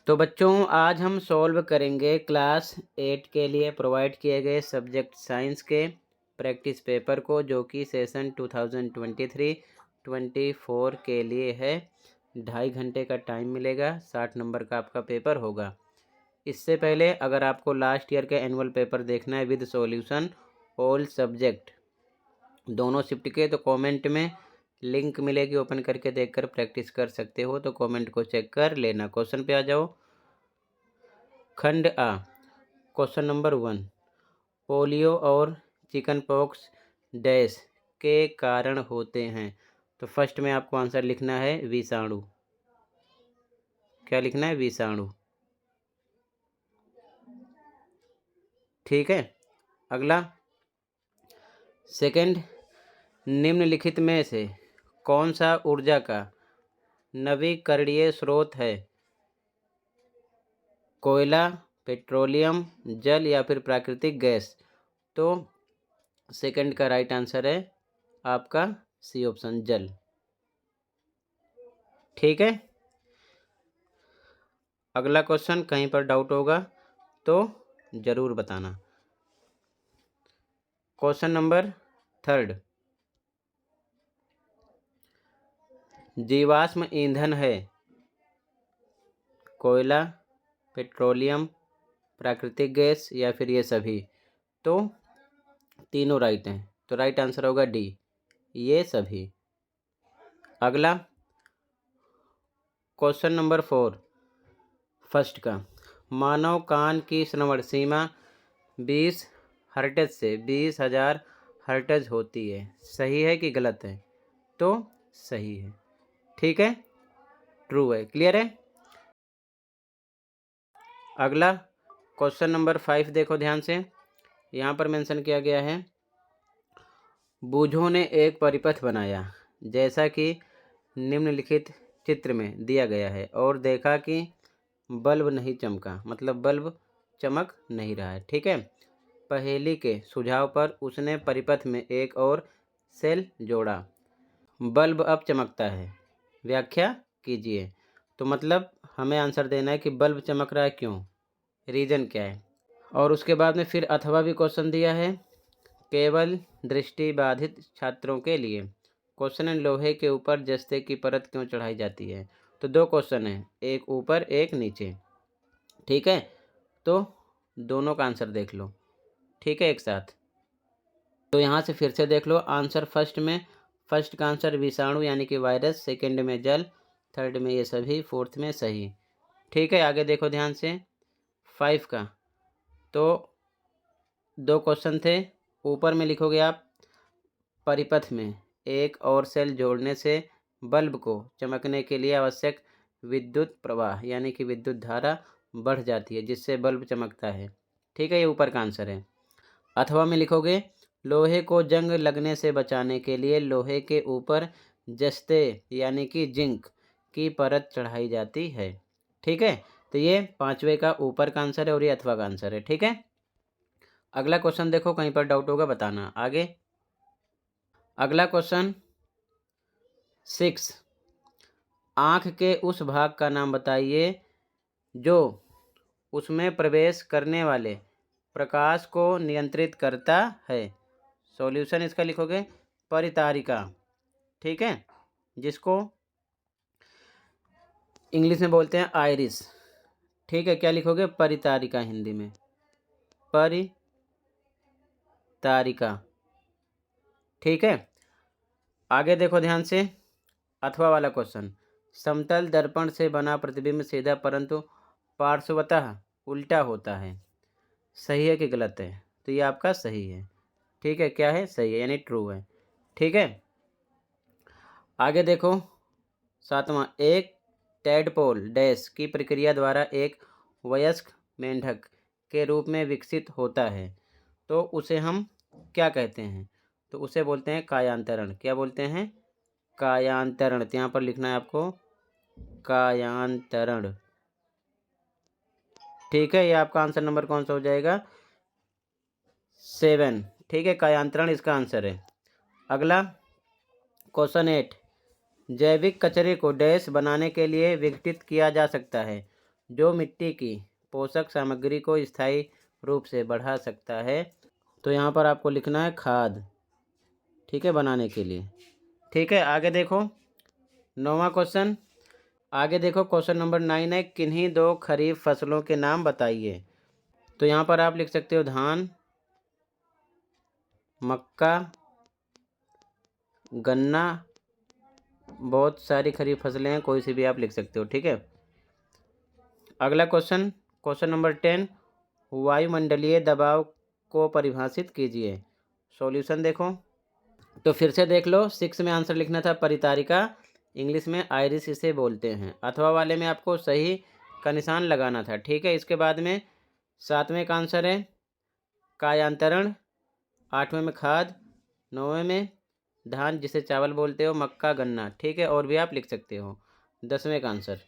तो बच्चों आज हम सॉल्व करेंगे क्लास 8 के लिए प्रोवाइड किए गए सब्जेक्ट साइंस के प्रैक्टिस पेपर को, जो कि सेशन 2023-24 के लिए है। 2.5 घंटे का टाइम मिलेगा। 60 नंबर का आपका पेपर होगा। इससे पहले अगर आपको लास्ट ईयर के एनुअल पेपर देखना है विद सॉल्यूशन ऑल सब्जेक्ट दोनों शिफ्ट के, तो कमेंट में लिंक मिलेगी, ओपन करके देखकर प्रैक्टिस कर सकते हो। तो कमेंट को चेक कर लेना। क्वेश्चन पे आ जाओ। खंड आ, क्वेश्चन नंबर 1, पोलियो और चिकन पॉक्स डैश के कारण होते हैं। तो फर्स्ट में आपको आंसर लिखना है विषाणु। क्या लिखना है? विषाणु। ठीक है। अगला, सेकंड, निम्नलिखित में से कौन सा ऊर्जा का नवीकरणीय स्रोत है? कोयला, पेट्रोलियम, जल या फिर प्राकृतिक गैस। तो सेकंड का राइट आंसर है आपका सी ऑप्शन, जल। ठीक है। अगला क्वेश्चन, कहीं पर डाउट होगा तो जरूर बताना। क्वेश्चन नंबर 3, जीवाश्म ईंधन है कोयला, पेट्रोलियम, प्राकृतिक गैस या फिर ये सभी। तो तीनों राइट हैं, तो राइट आंसर होगा डी, ये सभी। अगला, क्वेश्चन नंबर 4 फर्स्ट का, मानव कान की श्रवण सीमा 20 हर्ट्ज से 20,000 हर्ट्ज होती है। सही है कि गलत है? तो सही है। ठीक है, ट्रू है। क्लियर है। अगला, क्वेश्चन नंबर 5 देखो ध्यान से। यहाँ पर मेंशन किया गया है, बूझों ने एक परिपथ बनाया जैसा कि निम्नलिखित चित्र में दिया गया है और देखा कि बल्ब नहीं चमका, मतलब बल्ब चमक नहीं रहा है। ठीक है। पहेली के सुझाव पर उसने परिपथ में एक और सेल जोड़ा, बल्ब अब चमकता है। व्याख्या कीजिए। तो मतलब हमें आंसर देना है कि बल्ब चमक रहा है, क्यों, रीजन क्या है। और उसके बाद में फिर अथवा भी क्वेश्चन दिया है, केवल दृष्टिबाधित छात्रों के लिए। क्वेश्चन है, लोहे के ऊपर जस्ते की परत क्यों चढ़ाई जाती है। तो दो क्वेश्चन है, एक ऊपर एक नीचे। ठीक है, तो दोनों का आंसर देख लो। ठीक है, एक साथ। तो यहाँ से फिर से देख लो आंसर। फर्स्ट में, फर्स्ट का आंसर विषाणु यानी कि वायरस, सेकंड में जल, थर्ड में ये सभी, फोर्थ में सही। ठीक है, आगे देखो ध्यान से। 5 का, तो दो क्वेश्चन थे। ऊपर में लिखोगे आप, परिपथ में एक और सेल जोड़ने से बल्ब को चमकने के लिए आवश्यक विद्युत प्रवाह यानी कि विद्युत धारा बढ़ जाती है, जिससे बल्ब चमकता है। ठीक है, ये ऊपर का आंसर है। अथवा में लिखोगे, लोहे को जंग लगने से बचाने के लिए लोहे के ऊपर जस्ते यानी कि जिंक की परत चढ़ाई जाती है। ठीक है, तो ये पांचवे का ऊपर का आंसर है और ये अथवा का आंसर है। ठीक है। अगला क्वेश्चन देखो, कहीं पर डाउट होगा बताना। आगे अगला क्वेश्चन 6, आँख के उस भाग का नाम बताइए जो उसमें प्रवेश करने वाले प्रकाश को नियंत्रित करता है। सॉल्यूशन इसका लिखोगे परितारिका। ठीक है, जिसको इंग्लिश में बोलते हैं आइरिस। ठीक है, क्या लिखोगे? परितारिका, हिंदी में परितारिका। ठीक है, आगे देखो ध्यान से। अथवा वाला क्वेश्चन, समतल दर्पण से बना प्रतिबिंब सीधा परंतु पार्श्वतः उल्टा होता है। सही है कि गलत है? तो ये आपका सही है। ठीक है, क्या है? सही है, यानी ट्रू है। ठीक है, आगे देखो। 7वां, एक टैडपोल डैश की प्रक्रिया द्वारा एक वयस्क मेंढक के रूप में विकसित होता है, तो उसे हम क्या कहते हैं? तो उसे बोलते हैं कायांतरण। क्या बोलते हैं? कायांतरण। तो यहाँ पर लिखना है आपको कायांतरण। ठीक है, ये आपका आंसर नंबर कौन सा हो जाएगा? 7। ठीक है, कायांतरण इसका आंसर है। अगला क्वेश्चन 8, जैविक कचरे को डैश बनाने के लिए विघटित किया जा सकता है जो मिट्टी की पोषक सामग्री को स्थायी रूप से बढ़ा सकता है। तो यहाँ पर आपको लिखना है खाद, ठीक है, बनाने के लिए। ठीक है, आगे देखो 9वां क्वेश्चन। आगे देखो क्वेश्चन नंबर 9 है, किन्हीं दो खरीफ फसलों के नाम बताइए। तो यहाँ पर आप लिख सकते हो धान, मक्का, गन्ना, बहुत सारी खरीफ फसलें हैं, कोई सी भी आप लिख सकते हो। ठीक है, अगला क्वेश्चन, क्वेश्चन नंबर 10, वायुमंडलीय दबाव को परिभाषित कीजिए। सॉल्यूशन देखो, तो फिर से देख लो। 6 में आंसर लिखना था परितारिका, इंग्लिश में आयरिस इसे बोलते हैं। अथवा वाले में आपको सही का निशान लगाना था। ठीक है, इसके बाद में 7वें का आंसर है कायांतरण, 8वें में खाद, 9वें में धान जिसे चावल बोलते हो, मक्का, गन्ना। ठीक है, और भी आप लिख सकते हो। 10वें का आंसर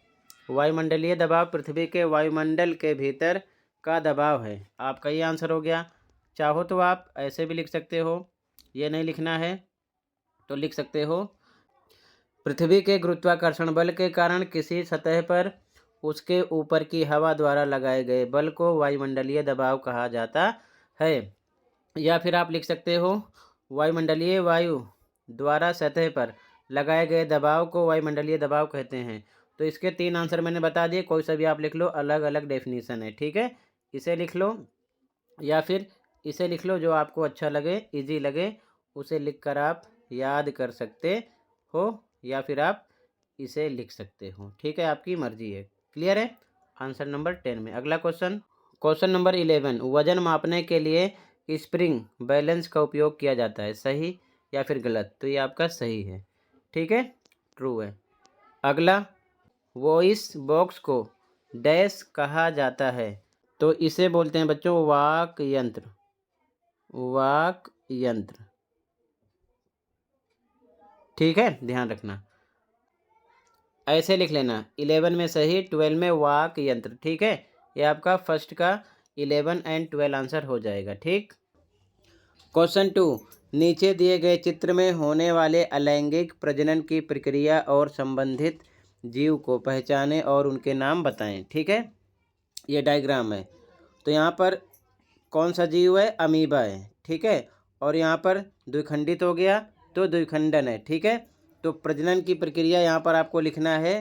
वायुमंडलीय दबाव पृथ्वी के वायुमंडल के भीतर का दबाव है। आपका ये आंसर हो गया। चाहो तो आप ऐसे भी लिख सकते हो, ये नहीं लिखना है तो लिख सकते हो, पृथ्वी के गुरुत्वाकर्षण बल के कारण किसी सतह पर उसके ऊपर की हवा द्वारा लगाए गए बल को वायुमंडलीय दबाव कहा जाता है। या फिर आप लिख सकते हो, वायुमंडलीय वायु द्वारा सतह पर लगाए गए दबाव को वायुमंडलीय दबाव कहते हैं। तो इसके 3 आंसर मैंने बता दिए, कोई सा भी आप लिख लो, अलग अलग डेफिनेशन है। ठीक है, इसे लिख लो या फिर इसे लिख लो, जो आपको अच्छा लगे, इजी लगे, उसे लिखकर आप याद कर सकते हो, या फिर आप इसे लिख सकते हो। ठीक है, आपकी मर्जी है। क्लियर है? आंसर नंबर 10 में। अगला क्वेश्चन, क्वेश्चन नंबर 11, वजन मापने के लिए स्प्रिंग बैलेंस का उपयोग किया जाता है, सही या फिर गलत? तो ये आपका सही है। ठीक है, ट्रू है। अगला, वॉइस बॉक्स को डैश कहा जाता है। तो इसे बोलते हैं बच्चों वाक यंत्र, वाक यंत्र। ठीक है, ध्यान रखना, ऐसे लिख लेना। 11 में सही, 12 में वाक यंत्र। ठीक है, ये आपका फर्स्ट का 11 एंड 12 आंसर हो जाएगा। ठीक, क्वेश्चन 2, नीचे दिए गए चित्र में होने वाले अलैंगिक प्रजनन की प्रक्रिया और संबंधित जीव को पहचानें और उनके नाम बताएं। ठीक है, ये डायग्राम है। तो यहाँ पर कौन सा जीव है? अमीबा है। ठीक है, और यहाँ पर द्विखंडित हो गया तो द्विखंडन है। ठीक है, तो प्रजनन की प्रक्रिया यहाँ पर आपको लिखना है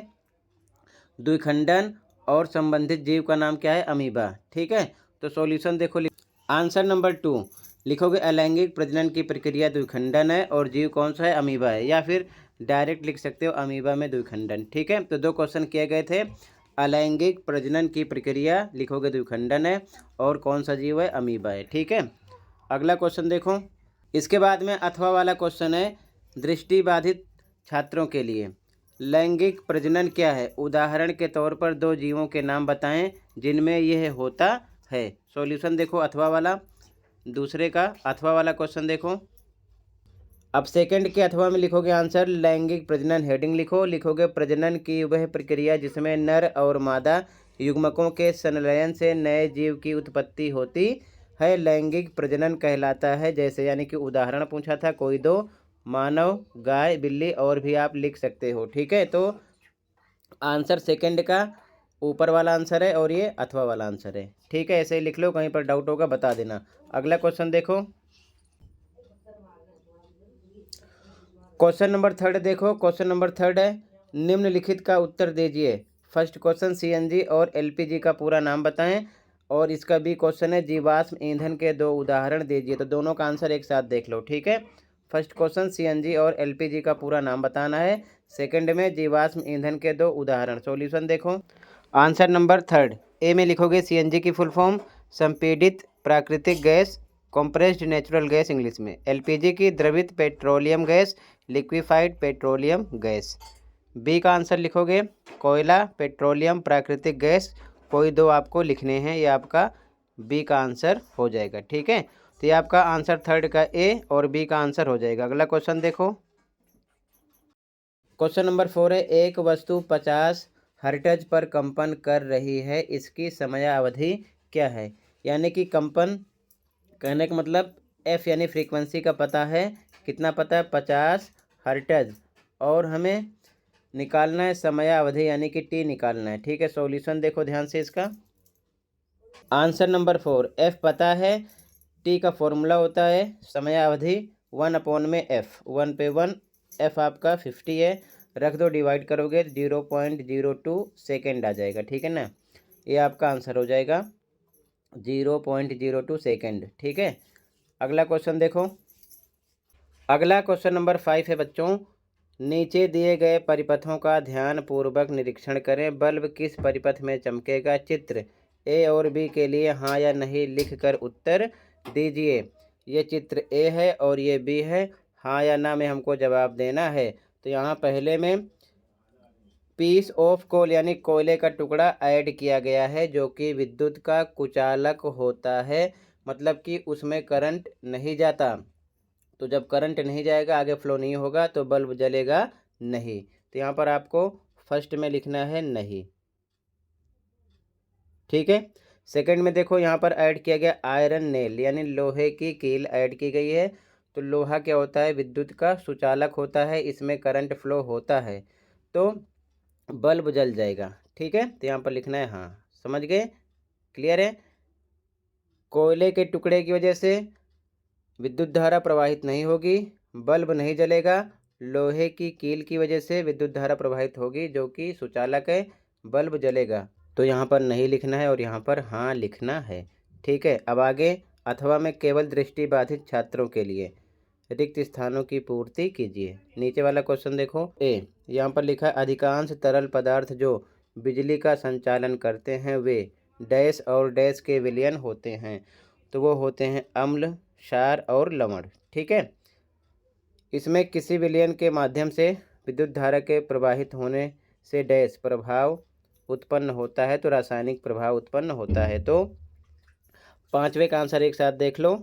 द्विखंडन, और संबंधित जीव का नाम क्या है? अमीबा। ठीक है, तो सॉल्यूशन देखो, आंसर नंबर 2 लिखोगे अलैंगिक प्रजनन की प्रक्रिया द्विखंडन है और जीव कौन सा है? अमीबा है। या फिर डायरेक्ट लिख सकते हो अमीबा में द्विखंडन। ठीक है, तो 2 क्वेश्चन किए गए थे, अलैंगिक प्रजनन की प्रक्रिया लिखोगे द्विखंडन है, और कौन सा जीव है? अमीबा है। ठीक है, अगला क्वेश्चन देखो। इसके बाद में अथवा वाला क्वेश्चन है दृष्टिबाधित छात्रों के लिए, लैंगिक प्रजनन क्या है? उदाहरण के तौर पर 2 जीवों के नाम बताएं जिनमें यह होता है। सॉल्यूशन देखो अथवा वाला, दूसरे का अथवा वाला क्वेश्चन देखो। अब सेकंड के अथवा में लिखोगे आंसर लैंगिक प्रजनन, हेडिंग लिखो, लिखोगे प्रजनन की वह प्रक्रिया जिसमें नर और मादा युग्मकों के संलयन से नए जीव की उत्पत्ति होती है, लैंगिक प्रजनन कहलाता है। जैसे, यानी कि उदाहरण पूछा था, कोई 2, मानव, गाय, बिल्ली, और भी आप लिख सकते हो। ठीक है, तो आंसर सेकंड का ऊपर वाला आंसर है और ये अथवा वाला आंसर है। ठीक है, ऐसे ही लिख लो, कहीं पर डाउट होगा बता देना। अगला क्वेश्चन देखो, क्वेश्चन नंबर 3 देखो। क्वेश्चन नंबर 3 है, निम्नलिखित का उत्तर दीजिए। फर्स्ट क्वेश्चन सीएनजी और एलपीजी का पूरा नाम बताएं, और इसका भी क्वेश्चन है जीवाश्म ईंधन के 2 उदाहरण दीजिए। तो दोनों का आंसर एक साथ देख लो। ठीक है, फर्स्ट क्वेश्चन सीएनजी और एलपीजी का पूरा नाम बताना है, सेकंड में जीवाश्म ईंधन के 2 उदाहरण। सॉल्यूशन देखो, आंसर नंबर 3 ए में लिखोगे सीएनजी की फुल फॉर्म संपीड़ित प्राकृतिक gas, compressed natural gas English में। एलपीजी की द्रवित petroleum gas, liquefied petroleum gas. B का आंसर लिखोगे कोयला, पेट्रोलियम, प्राकृतिक गैस। कोई 2 आपको लिखने हैं, ये आपका बी का आंसर हो जाएगा। ठीक है, तो ये आपका आंसर 3 का ए और बी का आंसर हो जाएगा। अगला क्वेश्चन देखो, क्वेश्चन नंबर 4 है, एक वस्तु 50 हर्ट्ज पर कंपन कर रही है, इसकी समय अवधि क्या है? यानी कि कंपन कहने का मतलब एफ यानी फ्रीक्वेंसी का पता है, कितना पता है? 50 हर्ट्ज, और हमें निकालना है समयावधि यानी कि टी निकालना है। ठीक है, सॉल्यूशन देखो ध्यान से इसका। आंसर नंबर 4, एफ पता है, टी का फॉर्मूला होता है समयावधि 1/f, 1/1, एफ आपका 50 है, रख दो, डिवाइड करोगे 0.02 सेकेंड आ जाएगा। ठीक है ना, ये आपका आंसर हो जाएगा 0.02 सेकेंड। ठीक है, अगला क्वेश्चन देखो। अगला क्वेश्चन नंबर 5 है बच्चों, नीचे दिए गए परिपथों का ध्यान पूर्वक निरीक्षण करें। बल्ब किस परिपथ में चमकेगा? चित्र ए और बी के लिए हाँ या नहीं लिखकर उत्तर दीजिए। ये चित्र ए है और ये बी है, हाँ या ना में हमको जवाब देना है। तो यहाँ पहले में पीस ऑफ कोल यानी कोयले का टुकड़ा ऐड किया गया है, जो कि विद्युत का कुचालक होता है, मतलब कि उसमें करंट नहीं जाता। तो जब करंट नहीं जाएगा, आगे फ्लो नहीं होगा, तो बल्ब जलेगा नहीं। तो यहाँ पर आपको फर्स्ट में लिखना है नहीं। ठीक है, सेकंड में देखो, यहाँ पर ऐड किया गया आयरन नेल यानी लोहे की कील ऐड की गई है। तो लोहा क्या होता है? विद्युत का सुचालक होता है, इसमें करंट फ्लो होता है, तो बल्ब जल जाएगा। ठीक है, तो यहाँ पर लिखना है हाँ। समझ गए? क्लियर है? कोयले के टुकड़े की वजह से विद्युत धारा प्रवाहित नहीं होगी, बल्ब नहीं जलेगा। लोहे की कील की वजह से विद्युत धारा प्रवाहित होगी, जो कि सुचालक है, बल्ब जलेगा। तो यहाँ पर नहीं लिखना है और यहाँ पर हाँ लिखना है। ठीक है, अब आगे, अथवा में केवल दृष्टिबाधित छात्रों के लिए रिक्त स्थानों की पूर्ति कीजिए। नीचे वाला क्वेश्चन देखो। ए, यहाँ पर लिखा है अधिकांश तरल पदार्थ जो बिजली का संचालन करते हैं वे डैश और डैश के विलयन होते हैं। तो वो होते हैं अम्ल, क्षार और लवण। ठीक है, इसमें किसी विलयन के माध्यम से विद्युत धारा के प्रवाहित होने से डैश प्रभाव उत्पन्न होता है, तो रासायनिक प्रभाव उत्पन्न होता है। तो पांचवे का आंसर एक साथ देख लो।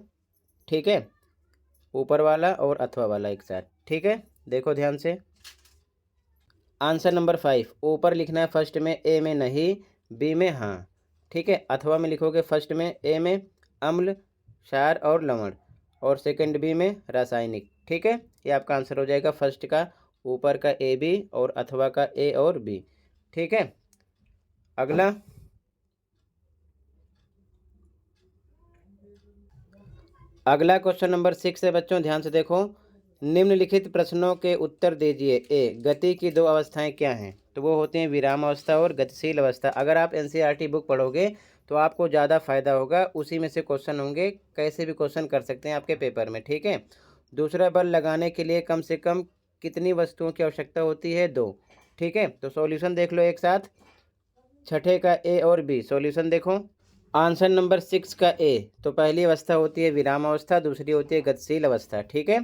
ठीक है, ऊपर वाला और अथवा वाला एक साथ। ठीक है, देखो ध्यान से। आंसर नंबर 5, ऊपर लिखना है फर्स्ट में ए में नहीं, बी में हाँ। ठीक है, अथवा में लिखोगे फर्स्ट में ए में अम्ल, क्षार और लवण, और सेकंड बी में रासायनिक। ठीक है, ये आपका आंसर हो जाएगा फर्स्ट का ऊपर का ए बी और अथवा का ए और बी। ठीक है, अगला। अगला क्वेश्चन नंबर 6 है बच्चों, ध्यान से देखो। निम्नलिखित प्रश्नों के उत्तर दीजिए। ए, गति की दो अवस्थाएं क्या हैं? तो वो होती हैं विराम अवस्था और गतिशील अवस्था। अगर आप एनसीईआरटी बुक पढ़ोगे तो आपको ज़्यादा फायदा होगा, उसी में से क्वेश्चन होंगे, कैसे भी क्वेश्चन कर सकते हैं आपके पेपर में। ठीक है, दूसरा बल लगाने के लिए कम से कम कितनी वस्तुओं की आवश्यकता होती है? 2। ठीक है, तो सॉल्यूशन देख लो एक साथ। छठे का ए और बी, सॉल्यूशन देखो। आंसर नंबर 6 का ए, तो पहली अवस्था होती है विराम अवस्था, दूसरी होती है गतिशील अवस्था। ठीक है,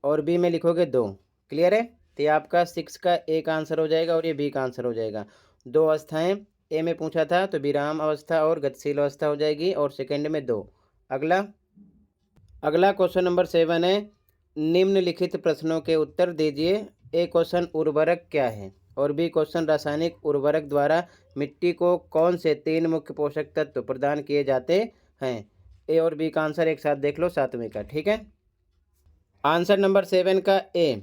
और बी में लिखोगे 2। क्लियर है? तो ये आपका 6 का ए का आंसर हो जाएगा और ये बी का आंसर हो जाएगा। दो अवस्थाएं ए में पूछा था, तो विराम अवस्था और गतिशील अवस्था हो जाएगी, और सेकंड में 2। अगला, अगला क्वेश्चन नंबर 7 है, निम्नलिखित प्रश्नों के उत्तर दीजिए। ए क्वेश्चन उर्वरक क्या है, और बी क्वेश्चन रासायनिक उर्वरक द्वारा मिट्टी को कौन से 3 मुख्य पोषक तत्व प्रदान किए जाते हैं? ए और बी का आंसर एक साथ देख लो, सातवें का। ठीक है, आंसर नंबर 7 का ए,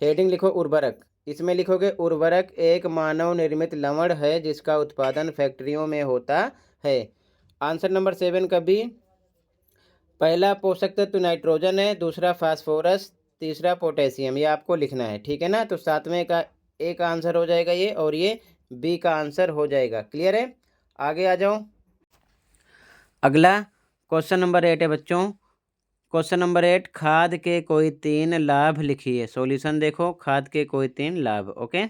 हेडिंग लिखो उर्वरक। इसमें लिखोगे उर्वरक एक मानव निर्मित लवण है जिसका उत्पादन फैक्ट्रियों में होता है। आंसर नंबर 7 का बी, पहला पोषक तत्व नाइट्रोजन है, दूसरा फास्फोरस, तीसरा पोटेशियम। ये आपको लिखना है। ठीक है ना, तो सातवें का ए का आंसर हो जाएगा ये, और ये बी का आंसर हो जाएगा। क्लियर है? आगे आ जाओ। अगला क्वेश्चन नंबर 8 है बच्चों। क्वेश्चन नंबर 8, खाद के कोई 3 लाभ लिखिए। सॉल्यूशन देखो, खाद के कोई 3 लाभ। ओके,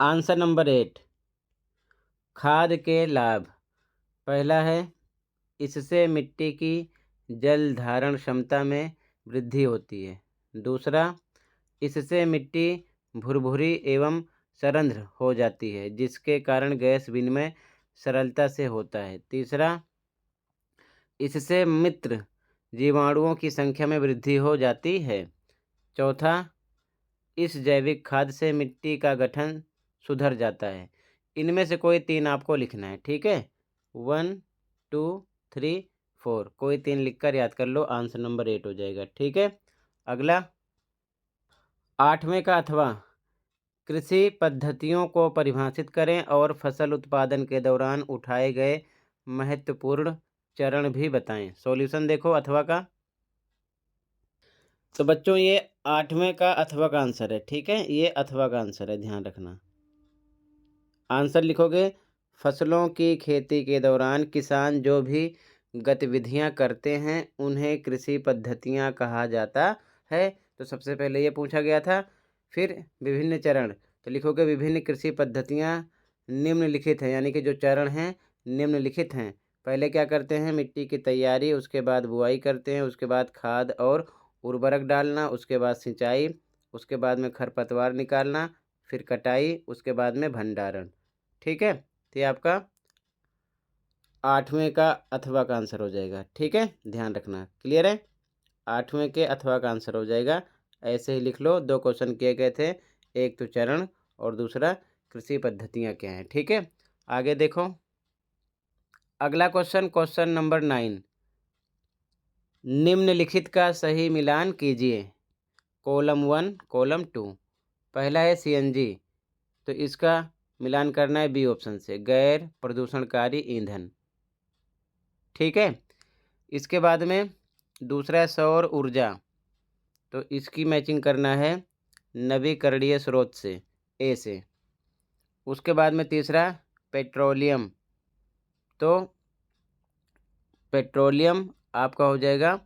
आंसर नंबर 8, खाद के लाभ। पहला है, इससे मिट्टी की जल धारण क्षमता में वृद्धि होती है। दूसरा, इससे मिट्टी भुरभुरी एवं सरंध्र हो जाती है, जिसके कारण गैस विनिमय सरलता से होता है। तीसरा, इससे मित्र जीवाणुओं की संख्या में वृद्धि हो जाती है। चौथा, इस जैविक खाद से मिट्टी का गठन सुधर जाता है। इनमें से कोई 3 आपको लिखना है। ठीक है, 1, 2, 3, 4, कोई 3 लिखकर याद कर लो, आंसर नंबर 8 हो जाएगा। ठीक है, अगला, आठवें का अथवा कृषि पद्धतियों को परिभाषित करें और फसल उत्पादन के दौरान उठाए गए महत्वपूर्ण चरण भी बताएं। सॉल्यूशन देखो अथवा का। तो बच्चों ये 8वें का अथवा का आंसर है, ठीक है, ये अथवा का आंसर है, ध्यान रखना। आंसर लिखोगे, फसलों की खेती के दौरान किसान जो भी गतिविधियां करते हैं उन्हें कृषि पद्धतियां कहा जाता है। तो सबसे पहले ये पूछा गया था। फिर विभिन्न चरण, तो लिखोगे विभिन्न कृषि पद्धतियां निम्नलिखित हैं, यानी कि जो चरण हैं निम्नलिखित हैं। पहले क्या करते हैं, मिट्टी की तैयारी, उसके बाद बुआई करते हैं, उसके बाद खाद और उर्वरक डालना, उसके बाद सिंचाई, उसके बाद में खरपतवार निकालना, फिर कटाई, उसके बाद में भंडारण। ठीक है, तो ये आपका 8वें का अथवा का आंसर हो जाएगा। ठीक है, ध्यान रखना, क्लियर है। 8वें के अथवा का आंसर हो जाएगा। ऐसे ही लिख लो, 2 क्वेश्चन किए गए थे, एक तो चरण और दूसरा कृषि पद्धतियाँ क्या हैं। ठीक है, आगे देखो अगला क्वेश्चन, क्वेश्चन नंबर 9। निम्नलिखित का सही मिलान कीजिए। Column 1 column 2। पहला है सीएनजी, तो इसका मिलान करना है बी ऑप्शन से, गैर प्रदूषणकारी ईंधन। ठीक है, इसके बाद में दूसरा है सौर ऊर्जा, तो इसकी मैचिंग करना है नवीकरणीय स्रोत से, ए से। उसके बाद में तीसरा पेट्रोलियम, तो पेट्रोलियम आपका हो जाएगा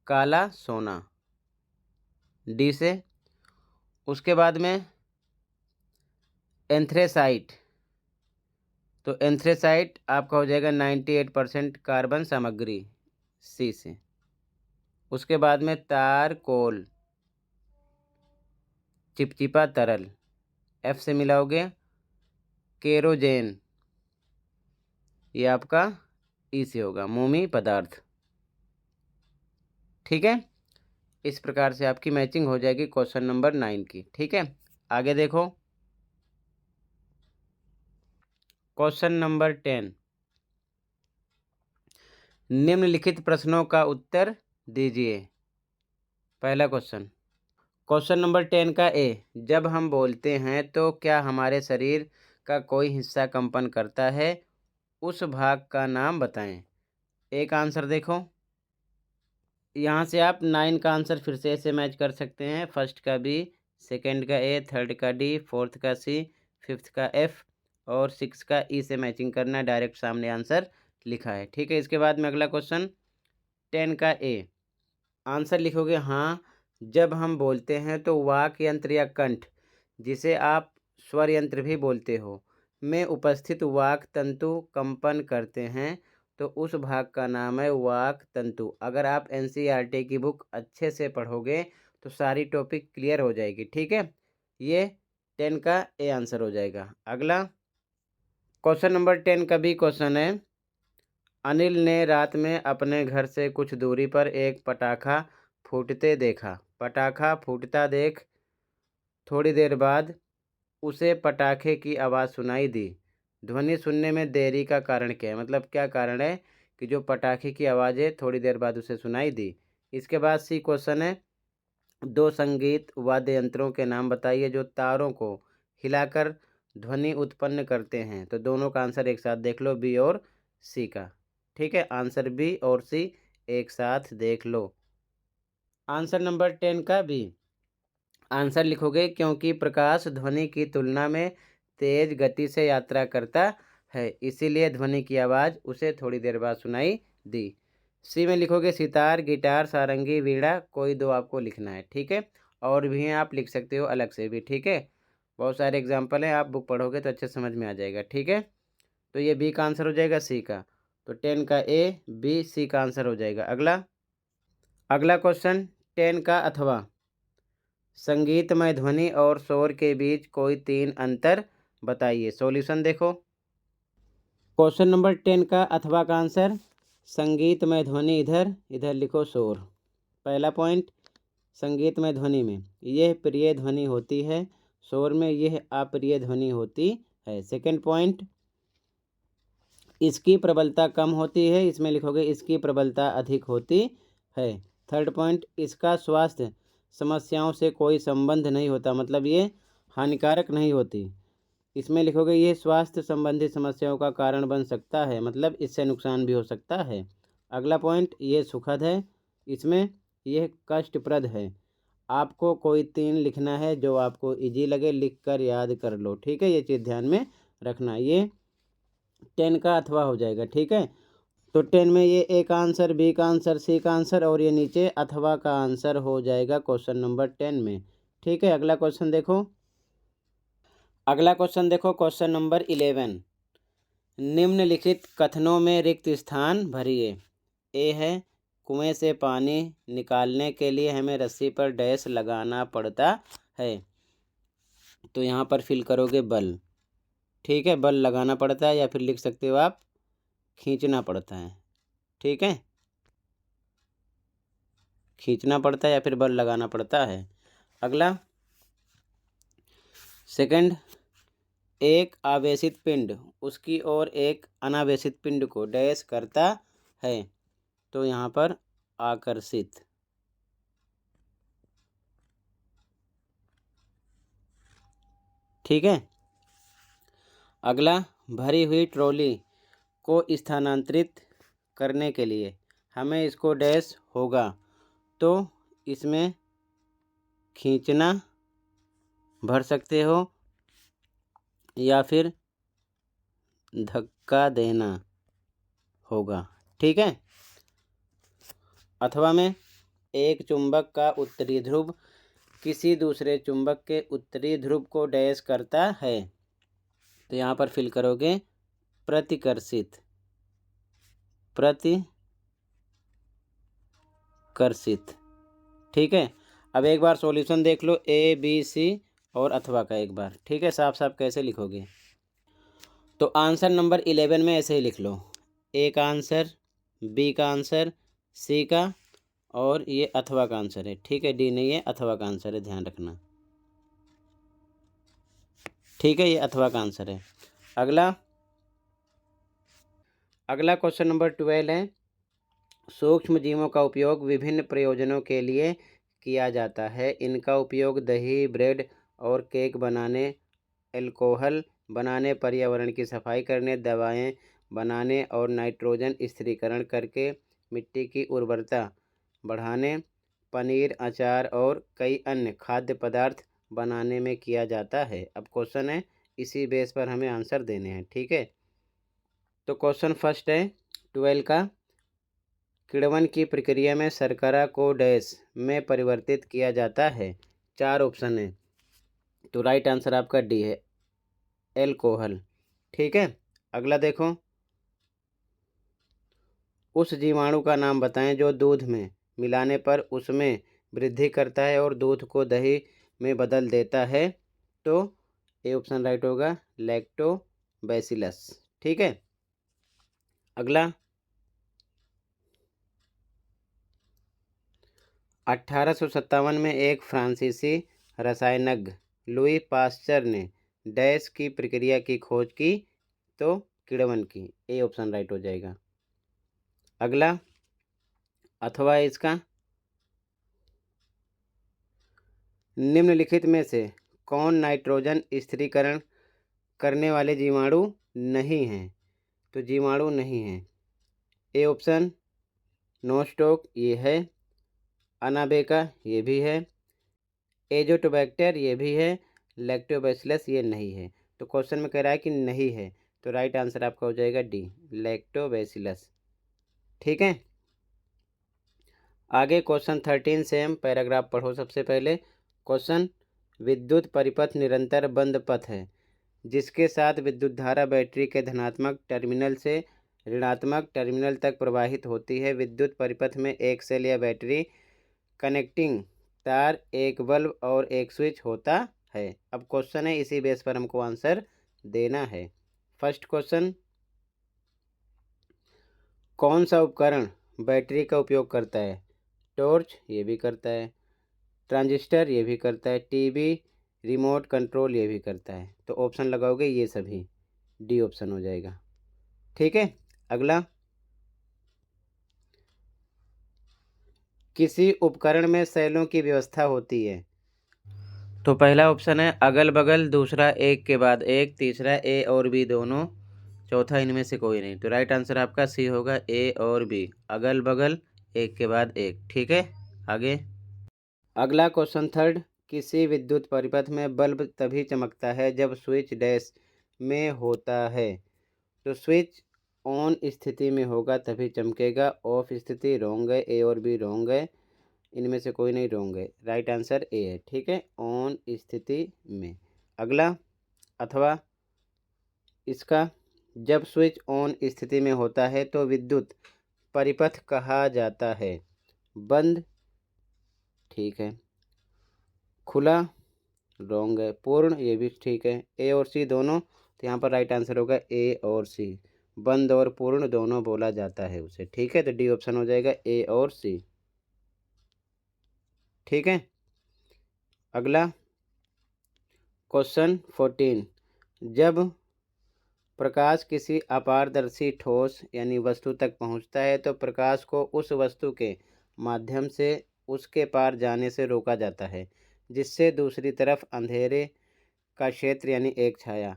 काला सोना, डी से। उसके बाद में एंथ्रेसाइट, तो एंथ्रेसाइट आपका हो जाएगा 98% कार्बन सामग्री, सी से। उसके बाद में तारकोल चिपचिपा तरल, एफ से मिलाओगे। केरोजेन, ये आपका ई से होगा, मोमी पदार्थ। ठीक है, इस प्रकार से आपकी मैचिंग हो जाएगी क्वेश्चन नंबर 9 की। ठीक है, आगे देखो क्वेश्चन नंबर 10। निम्नलिखित प्रश्नों का उत्तर दीजिए। पहला क्वेश्चन, क्वेश्चन नंबर 10 का ए, जब हम बोलते हैं तो क्या हमारे शरीर का कोई हिस्सा कंपन करता है, उस भाग का नाम बताएं। एक आंसर देखो, यहाँ से आप 9 का आंसर फिर से ऐसे मैच कर सकते हैं। फर्स्ट का बी, सेकंड का ए, थर्ड का डी, फोर्थ का सी, फिफ्थ का एफ और 6 का ई से मैचिंग करना, डायरेक्ट सामने आंसर लिखा है। ठीक है, इसके बाद में अगला क्वेश्चन 10 का ए, आंसर लिखोगे हाँ, जब हम बोलते हैं तो वाक यंत्र या कंठ, जिसे आप स्वर यंत्र भी बोलते हो, में उपस्थित वाक तंतु कंपन करते हैं, तो उस भाग का नाम है वाक तंतु। अगर आप एनसीईआरटी की बुक अच्छे से पढ़ोगे तो सारी टॉपिक क्लियर हो जाएगी। ठीक है, ये 10 का ए आंसर हो जाएगा। अगला क्वेश्चन नंबर 10 का भी क्वेश्चन है। अनिल ने रात में अपने घर से कुछ दूरी पर एक पटाखा फूटते देखा। पटाखा फूटता देख थोड़ी देर बाद उसे पटाखे की आवाज़ सुनाई दी। ध्वनि सुनने में देरी का कारण क्या है, मतलब क्या कारण है कि जो पटाखे की आवाज़ें थोड़ी देर बाद उसे सुनाई दी। इसके बाद सी क्वेश्चन है, 2 संगीत वाद्य यंत्रों के नाम बताइए जो तारों को हिलाकर ध्वनि उत्पन्न करते हैं। तो दोनों का आंसर एक साथ देख लो, बी और सी का। ठीक है, आंसर बी और सी एक साथ देख लो। आंसर नंबर 10 का बी, आंसर लिखोगे क्योंकि प्रकाश ध्वनि की तुलना में तेज गति से यात्रा करता है, इसीलिए ध्वनि की आवाज़ उसे थोड़ी देर बाद सुनाई दी। सी में लिखोगे सितार, गिटार, सारंगी, वीणा, कोई 2 आपको लिखना है। ठीक है, और भी हैं, आप लिख सकते हो अलग से भी। ठीक है, बहुत सारे एग्जाम्पल हैं, आप बुक पढ़ोगे तो अच्छे समझ में आ जाएगा। ठीक है, तो ये बी का आंसर हो जाएगा सी का। तो 10 का ए, बी, सी का आंसर हो जाएगा। अगला क्वेश्चन 10 का अथवा, संगीतमय ध्वनि और शोर के बीच कोई 3 अंतर बताइए। सॉल्यूशन देखो, क्वेश्चन नंबर 10 का अथवा का आंसर, संगीतमय ध्वनि इधर, इधर लिखो शोर। पहला पॉइंट, संगीतमय ध्वनि में यह प्रिय ध्वनि होती है, शोर में यह अप्रिय ध्वनि होती है। सेकंड पॉइंट, इसकी प्रबलता कम होती है, इसमें लिखोगे इसकी प्रबलता अधिक होती है। थर्ड पॉइंट, इसका स्वास्थ्य समस्याओं से कोई संबंध नहीं होता, मतलब ये हानिकारक नहीं होती। इसमें लिखोगे ये स्वास्थ्य संबंधी समस्याओं का कारण बन सकता है, मतलब इससे नुकसान भी हो सकता है। अगला पॉइंट, ये सुखद है, इसमें यह कष्टप्रद है। आपको कोई 3 लिखना है जो आपको इजी लगे, लिख कर याद कर लो, ठीक है। ये चीज़ ध्यान में रखना। ये 10 का अथवा हो जाएगा, ठीक है। तो 10 में ये ए का आंसर, बी का आंसर, सी का आंसर और ये नीचे अथवा का आंसर हो जाएगा क्वेश्चन नंबर 10 में, ठीक है। अगला क्वेश्चन देखो। अगला क्वेश्चन देखो, क्वेश्चन नंबर 11। निम्नलिखित कथनों में रिक्त स्थान भरिए। ए है, कुएं से पानी निकालने के लिए हमें रस्सी पर डैश लगाना पड़ता है। तो यहाँ पर फिल करोगे बल, ठीक है। बल लगाना पड़ता है, या फिर लिख सकते हो आप खींचना पड़ता है, ठीक है। खींचना पड़ता है या फिर बल लगाना पड़ता है। अगला सेकंड, एक आवेशित पिंड उसकी ओर एक अनावेशित पिंड को डैश करता है। तो यहाँ पर आकर्षित, ठीक है। अगला, भरी हुई ट्रॉली को स्थानांतरित करने के लिए हमें इसको डैश होगा। तो इसमें खींचना भर सकते हो या फिर धक्का देना होगा, ठीक है। अथवा में, एक चुंबक का उत्तरी ध्रुव किसी दूसरे चुंबक के उत्तरी ध्रुव को डैश करता है। तो यहाँ पर फिल करोगे प्रतिकर्षित, प्रतिकर्षित, ठीक है। अब एक बार सॉल्यूशन देख लो, ए बी सी और अथवा का एक बार, ठीक है। साफ साफ कैसे लिखोगे, तो आंसर नंबर 11 में ऐसे ही लिख लो। ए का आंसर, बी का आंसर, सी का, और ये अथवा का आंसर है, ठीक है। डी नहीं है, अथवा का आंसर है, ध्यान रखना, ठीक है। ये अथवा का आंसर है। अगला क्वेश्चन नंबर 12 है। सूक्ष्म जीवों का उपयोग विभिन्न प्रयोजनों के लिए किया जाता है। इनका उपयोग दही, ब्रेड और केक बनाने, अल्कोहल बनाने, पर्यावरण की सफाई करने, दवाएं बनाने और नाइट्रोजन स्थिरीकरण करके मिट्टी की उर्वरता बढ़ाने, पनीर, अचार और कई अन्य खाद्य पदार्थ बनाने में किया जाता है। अब क्वेश्चन है, इसी बेस पर हमें आंसर देने हैं, ठीक है। तो क्वेश्चन फर्स्ट है 12 का, किण्वन की प्रक्रिया में शर्करा को डैश में परिवर्तित किया जाता है। 4 ऑप्शन है, तो राइट आंसर आपका डी है, एल्कोहल, ठीक है। अगला देखो, उस जीवाणु का नाम बताएं जो दूध में मिलाने पर उसमें वृद्धि करता है और दूध को दही में बदल देता है। तो ए ऑप्शन राइट होगा, लैक्टोबैसिलस, ठीक है। अगला, 1857 में एक फ्रांसीसी रसायनज्ञ लुई पास्चर ने डैश की प्रक्रिया की खोज की। तो किण्वन की, ए ऑप्शन राइट हो जाएगा। अगला, अथवा इसका, निम्नलिखित में से कौन नाइट्रोजन स्थिरीकरण करने वाले जीवाणु नहीं हैं। तो जीवाणु नहीं हैं, ए ऑप्शन नोस्टोक ये है, अनाबेका ये भी है, एजोटोबैक्टर ये भी है, लैक्टोबैसिलस ये नहीं है। तो क्वेश्चन में कह रहा है कि नहीं है, तो राइट आंसर आपका हो जाएगा डी, लैक्टोबैसिलस, ठीक है। आगे क्वेश्चन 13 से हम पैराग्राफ पढ़ो। सबसे पहले क्वेश्चन, विद्युत परिपथ निरंतर बंद पथ है जिसके साथ विद्युत धारा बैटरी के धनात्मक टर्मिनल से ऋणात्मक टर्मिनल तक प्रवाहित होती है। विद्युत परिपथ में एक सेल या बैटरी, कनेक्टिंग तार, एक बल्ब और एक स्विच होता है। अब क्वेश्चन है, इसी बेस पर हमको आंसर देना है। फर्स्ट क्वेश्चन, कौन सा उपकरण बैटरी का उपयोग करता है। टॉर्च ये भी करता है, ट्रांजिस्टर ये भी करता है, टीवी रिमोट कंट्रोल ये भी करता है। तो ऑप्शन लगाओगे ये सभी, डी ऑप्शन हो जाएगा, ठीक है। अगला, किसी उपकरण में सेलों की व्यवस्था होती है। तो पहला ऑप्शन है अगल बगल, दूसरा एक के बाद एक, तीसरा ए और बी दोनों, चौथा इनमें से कोई नहीं। तो राइट आंसर आपका सी होगा, ए और बी, अगल बगल, एक के बाद एक। ठीक है, आगे अगला क्वेश्चन थर्ड, किसी विद्युत परिपथ में बल्ब तभी चमकता है जब स्विच डैश में होता है। तो स्विच ऑन स्थिति में होगा तभी चमकेगा, ऑफ स्थिति रॉन्ग है, ए और बी रॉन्ग है, इनमें से कोई नहीं रॉन्ग है। राइट आंसर ए है। ठीक है, ऑन स्थिति में। अगला अथवा इसका, जब स्विच ऑन स्थिति में होता है तो विद्युत परिपथ कहा जाता है। बंद, ठीक है, खुला, रॉन्ग है, पूर्ण, ये भी ठीक है, ए और सी दोनों। तो यहाँ पर राइट आंसर होगा ए और सी, बंद और पूर्ण दोनों बोला जाता है उसे। ठीक है, तो डी ऑप्शन हो जाएगा, ए और सी। ठीक है, अगला क्वेश्चन 14, जब प्रकाश किसी अपारदर्शी ठोस यानी वस्तु तक पहुंचता है तो प्रकाश को उस वस्तु के माध्यम से उसके पार जाने से रोका जाता है, जिससे दूसरी तरफ अंधेरे का क्षेत्र यानी एक छाया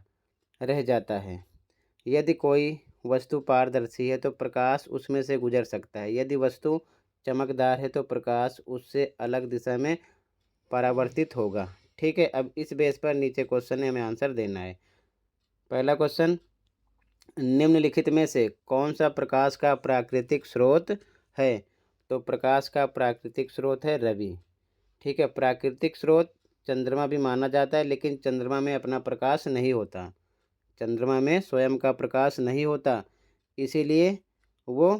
रह जाता है। यदि कोई वस्तु पारदर्शी है तो प्रकाश उसमें से गुजर सकता है, यदि वस्तु चमकदार है तो प्रकाश उससे अलग दिशा में परावर्तित होगा। ठीक है, अब इस बेस पर नीचे क्वेश्चन है, हमें आंसर देना है। पहला क्वेश्चन, निम्नलिखित में से कौन सा प्रकाश का प्राकृतिक स्रोत है। तो प्रकाश का प्राकृतिक स्रोत है रवि। ठीक है, प्राकृतिक स्रोत चंद्रमा भी माना जाता है, लेकिन चंद्रमा में अपना प्रकाश नहीं होता, चंद्रमा में स्वयं का प्रकाश नहीं होता, इसीलिए वो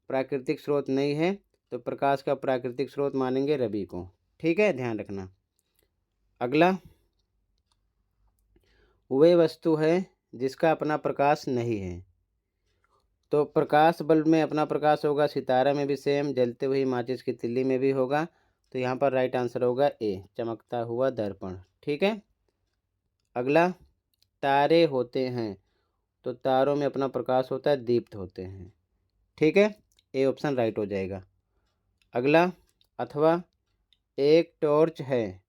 प्राकृतिक स्रोत नहीं है। तो प्रकाश का प्राकृतिक स्रोत मानेंगे रवि को। ठीक है, ध्यान रखना। अगला, वह वस्तु है जिसका अपना प्रकाश नहीं है। तो प्रकाश बल्ब में अपना प्रकाश होगा, सितारा में भी सेम, जलते हुई माचिस की तिल्ली में भी होगा। तो यहाँ पर राइट आंसर होगा ए, चमकता हुआ दर्पण। ठीक है, अगला, तारे होते हैं तो तारों में अपना प्रकाश होता है, दीप्त होते हैं। ठीक है, ए ऑप्शन राइट हो जाएगा। अगला, अथवा एक टॉर्च है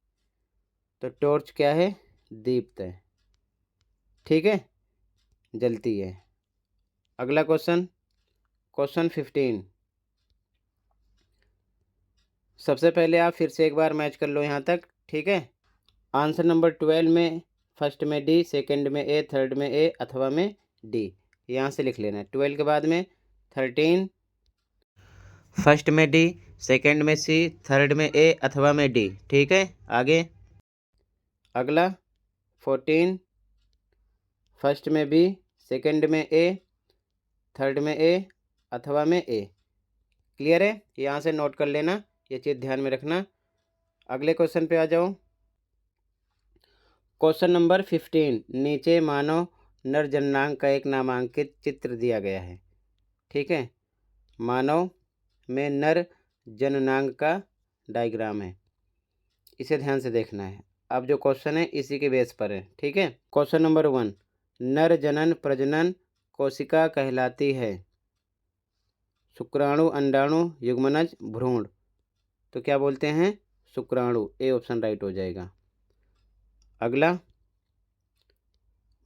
तो टॉर्च क्या है, दीप्त है। ठीक है, जलती है। अगला क्वेश्चन, क्वेश्चन 15, सबसे पहले आप फिर से एक बार मैच कर लो यहाँ तक। ठीक है, आंसर नंबर 12 में फर्स्ट में डी, सेकंड में ए, थर्ड में ए अथवा में डी, यहाँ से लिख लेना है। 12 के बाद में 13, फर्स्ट में डी, सेकंड में सी, थर्ड में ए अथवा में डी। ठीक है, आगे अगला 14, फर्स्ट में बी, सेकंड में ए, थर्ड में ए अथवा में ए। क्लियर है, यहाँ से नोट कर लेना, ये चीज़ ध्यान में रखना। अगले क्वेश्चन पे आ जाओ। क्वेश्चन नंबर 15, नीचे मानव नर जननांग का एक नामांकित चित्र दिया गया है। ठीक है, मानव में नर जननांग का डायग्राम है, इसे ध्यान से देखना है। अब जो क्वेश्चन है इसी के बेस पर है। ठीक है, क्वेश्चन नंबर 1, नर जनन प्रजनन कोशिका कहलाती है। शुक्राणु, अंडाणु, युग्मनज, भ्रूण। तो क्या बोलते हैं, शुक्राणु, ए ऑप्शन राइट हो जाएगा। अगला,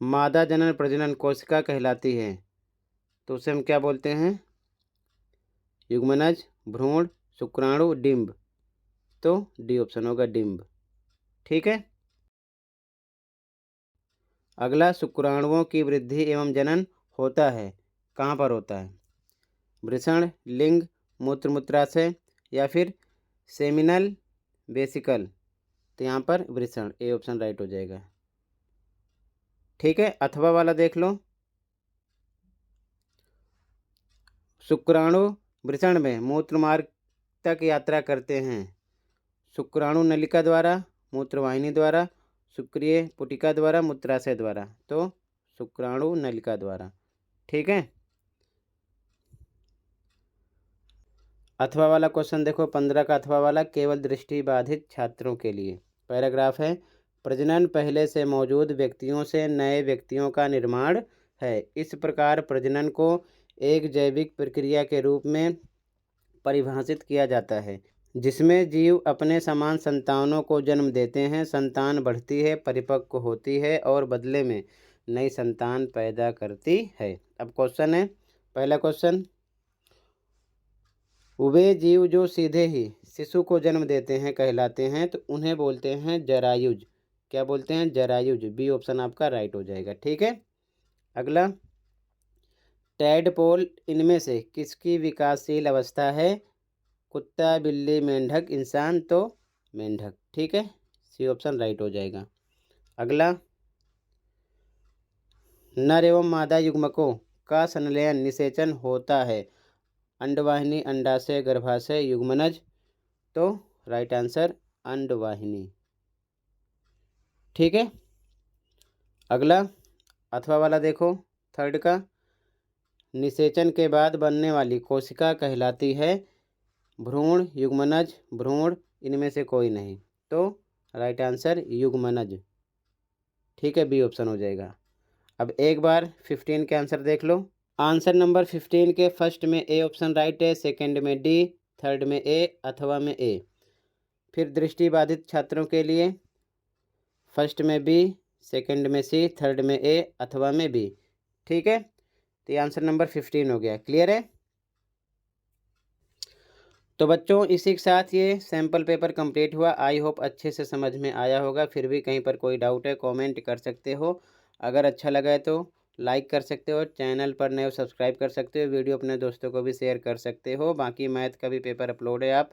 मादा जनन प्रजनन कोशिका कहलाती है तो उसे हम क्या बोलते हैं, युग्मनज, भ्रूण, शुक्राणु, डिंब। तो डी ऑप्शन होगा, डिंब। ठीक है, अगला, शुक्राणुओं की वृद्धि एवं जनन होता है, कहाँ पर होता है, वृषण, लिंग, मूत्र मूत्राशय या फिर सेमिनल वेसिकल। तो यहाँ पर वृषण, ए ऑप्शन राइट हो जाएगा। ठीक है, अथवा वाला देख लो। शुक्राणु वृषण में मूत्र मार्ग तक यात्रा करते हैं, शुक्राणु नलिका द्वारा, मूत्रवाहिनी द्वारा, शुक्रिय पुटिका द्वारा, मूत्राशय द्वारा। तो शुक्राणु नलिका द्वारा। ठीक है, अथवा वाला क्वेश्चन देखो, 15 का अथवा वाला, केवल दृष्टिबाधित छात्रों के लिए। पैराग्राफ है, प्रजनन पहले से मौजूद व्यक्तियों से नए व्यक्तियों का निर्माण है। इस प्रकार प्रजनन को एक जैविक प्रक्रिया के रूप में परिभाषित किया जाता है जिसमें जीव अपने समान संतानों को जन्म देते हैं, संतान बढ़ती है, परिपक्व होती है और बदले में नई संतान पैदा करती है। अब क्वेश्चन है, पहला क्वेश्चन, वे जीव जो सीधे ही शिशु को जन्म देते हैं कहलाते हैं, तो उन्हें बोलते हैं जरायुज। क्या बोलते हैं? जरायुज। बी ऑप्शन आपका राइट हो जाएगा। ठीक है। अगला, टैडपोल इनमें से किसकी विकासशील अवस्था है? कुत्ता, बिल्ली, मेंढक, इंसान, तो मेंढक। ठीक है, सी ऑप्शन राइट हो जाएगा। अगला, नर एवं मादा युग्मकों का संलयन निषेचन होता है। अंडवाहिनी, अंडाशय, गर्भाशय, युग्मनज, तो राइट आंसर अंडवाहिनी। ठीक है। अगला, अथवा वाला देखो, थर्ड का, निषेचन के बाद बनने वाली कोशिका कहलाती है भ्रूण, युग्मनज, भ्रूण, इनमें से कोई नहीं, तो राइट आंसर युग्मनज। ठीक है, बी ऑप्शन हो जाएगा। अब एक बार 15 के आंसर देख लो। आंसर नंबर 15 के फर्स्ट में ए ऑप्शन राइट है, सेकंड में डी, थर्ड में ए, अथवा में ए। फिर दृष्टिबाधित छात्रों के लिए फर्स्ट में बी, सेकंड में सी, थर्ड में ए, अथवा में बी। ठीक है, तो ये आंसर नंबर 15 हो गया। क्लियर है? तो बच्चों, इसी के साथ ये सैम्पल पेपर कंप्लीट हुआ। आई होप अच्छे से समझ में आया होगा। फिर भी कहीं पर कोई डाउट है कमेंट कर सकते हो। अगर अच्छा लगा है तो लाइक कर सकते हो, चैनल पर नए हो सब्सक्राइब कर सकते हो, वीडियो अपने दोस्तों को भी शेयर कर सकते हो। बाकी मैथ का भी पेपर अपलोड है, आप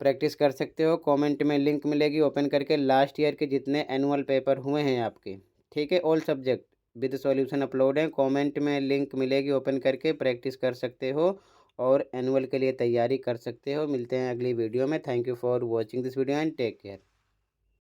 प्रैक्टिस कर सकते हो। कमेंट में लिंक मिलेगी, ओपन करके लास्ट ईयर के जितने एनुअल पेपर हुए हैं आपके, ठीक है, all subject with solution upload है। कमेंट में लिंक मिलेगी, ओपन करके प्रैक्टिस कर सकते हो और एनुअल के लिए तैयारी कर सकते हो। मिलते हैं अगली वीडियो में। Thank you for watching this video and take care.